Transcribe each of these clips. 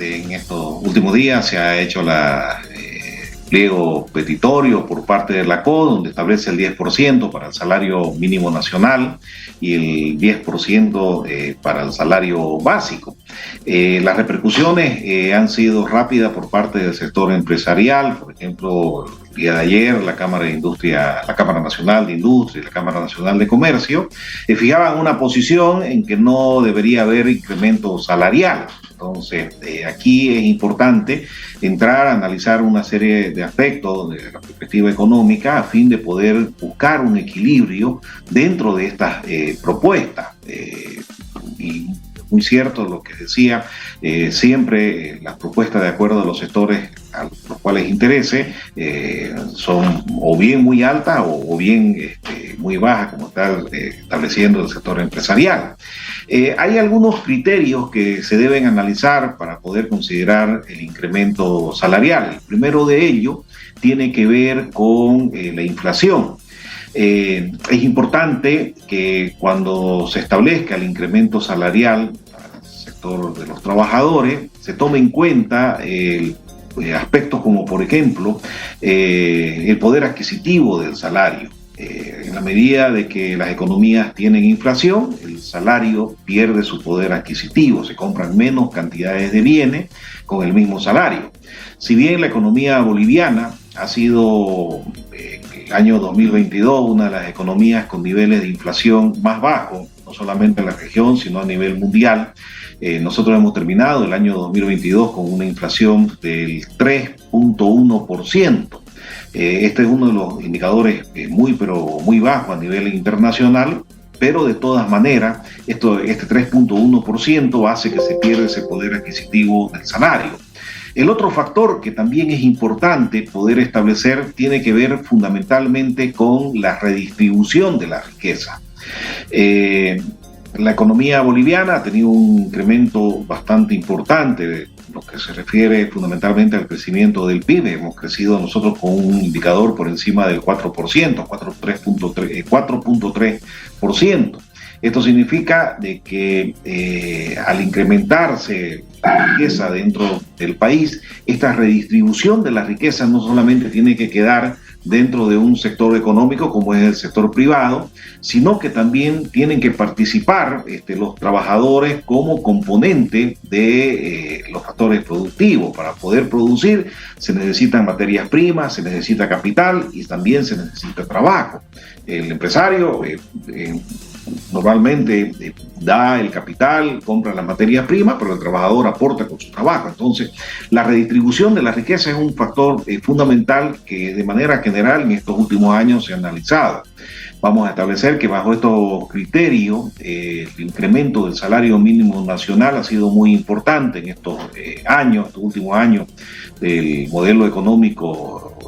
En estos últimos días se ha hecho pliego petitorio por parte de la COE, donde establece el 10% para el salario mínimo nacional y el 10% para el salario básico. Las repercusiones han sido rápidas por parte del sector empresarial. Por ejemplo, el día de ayer la Cámara Nacional de Industria y la Cámara Nacional de Comercio fijaban una posición en que no debería haber incremento salarial. Entonces, aquí es importante entrar a analizar una serie de aspectos de la perspectiva económica a fin de poder buscar un equilibrio dentro de estas propuestas. Y muy cierto lo que decía, siempre las propuestas de acuerdo a los sectores a los cuales interese son o bien muy altas o bien muy bajas, como está estableciendo el sector empresarial. Hay algunos criterios que se deben analizar para poder considerar el incremento salarial. El primero de ellos tiene que ver con la inflación. Es importante que cuando se establezca el incremento salarial para el sector de los trabajadores, se tome en cuenta aspectos como, por ejemplo, el poder adquisitivo del salario. En la medida de que las economías tienen inflación, el salario pierde su poder adquisitivo, se compran menos cantidades de bienes con el mismo salario. Si bien la economía boliviana ha sido en el año 2022 una de las economías con niveles de inflación más bajos, no solamente en la región, sino a nivel mundial, nosotros hemos terminado el año 2022 con una inflación del 3.1%. Este es uno de los indicadores pero muy bajo a nivel internacional, pero de todas maneras, este 3.1% hace que se pierda ese poder adquisitivo del salario. El otro factor que también es importante poder establecer tiene que ver fundamentalmente con la redistribución de la riqueza. La economía boliviana ha tenido un incremento bastante importante de lo que se refiere fundamentalmente al crecimiento del PIB. Hemos crecido nosotros con un indicador por encima del 4%, 4.3%. Esto significa de que al incrementarse la riqueza dentro del país, esta redistribución de la riqueza no solamente tiene que quedar dentro de un sector económico como es el sector privado, sino que también tienen que participar los trabajadores como componente de los factores productivos. Para poder producir se necesitan materias primas, se necesita capital y también se necesita trabajo. El empresario normalmente da el capital, compra la materia prima, pero el trabajador aporta con su trabajo. Entonces, la redistribución de la riqueza es un factor fundamental que de manera general en estos últimos años se ha analizado. Vamos a establecer que bajo estos criterios el incremento del salario mínimo nacional ha sido muy importante en estos últimos años del modelo económico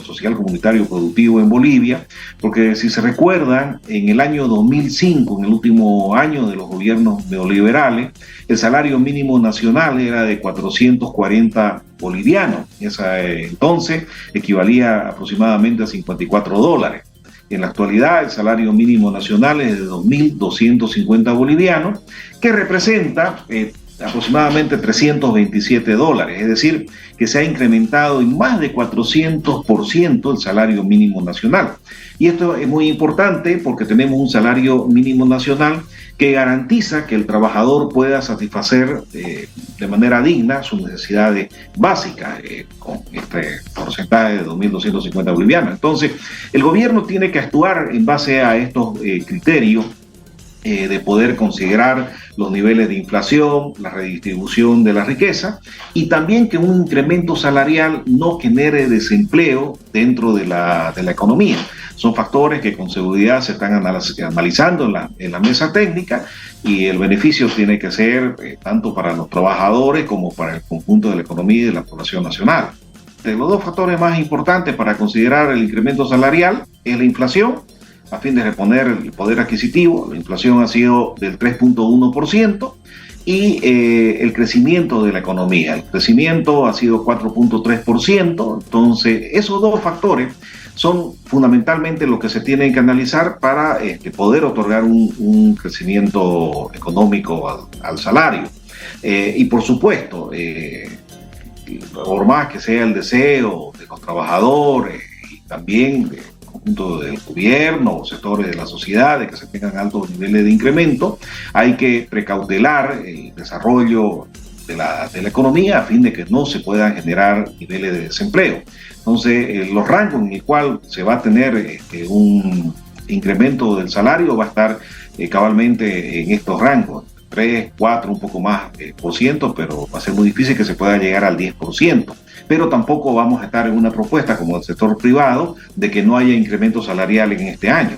social comunitario productivo en Bolivia, porque si se recuerdan, en el año 2005, en el último año de los gobiernos neoliberales, el salario mínimo nacional era de 440 bolivianos. Entonces equivalía aproximadamente a $54. En la actualidad, el salario mínimo nacional es de 2.250 bolivianos, que representa aproximadamente $327, es decir, que se ha incrementado en más de 400% el salario mínimo nacional. Y esto es muy importante porque tenemos un salario mínimo nacional que garantiza que el trabajador pueda satisfacer de manera digna sus necesidades básicas con este porcentaje de 2.250 bolivianos. Entonces, el gobierno tiene que actuar en base a estos criterios de poder considerar los niveles de inflación, la redistribución de la riqueza y también que un incremento salarial no genere desempleo dentro de la economía. Son factores que con seguridad se están analizando en la mesa técnica y el beneficio tiene que ser tanto para los trabajadores como para el conjunto de la economía y de la población nacional. De los dos factores más importantes para considerar el incremento salarial es la inflación, a fin de reponer el poder adquisitivo. La inflación ha sido del 3.1% y el crecimiento de la economía. El crecimiento ha sido 4.3%. Entonces, esos dos factores son fundamentalmente lo que se tienen que analizar para poder otorgar un crecimiento económico al salario. Y por supuesto, por más que sea el deseo de los trabajadores y también del conjunto del gobierno o sectores de la sociedad de que se tengan altos niveles de incremento, hay que precautelar el desarrollo de la economía a fin de que no se puedan generar niveles de desempleo. Entonces, los rangos en el cual se va a tener un incremento del salario va a estar cabalmente en estos rangos. 3, 4, un poco más por ciento, pero va a ser muy difícil que se pueda llegar al 10%. Pero tampoco vamos a estar en una propuesta como el sector privado de que no haya incrementos salariales en este año.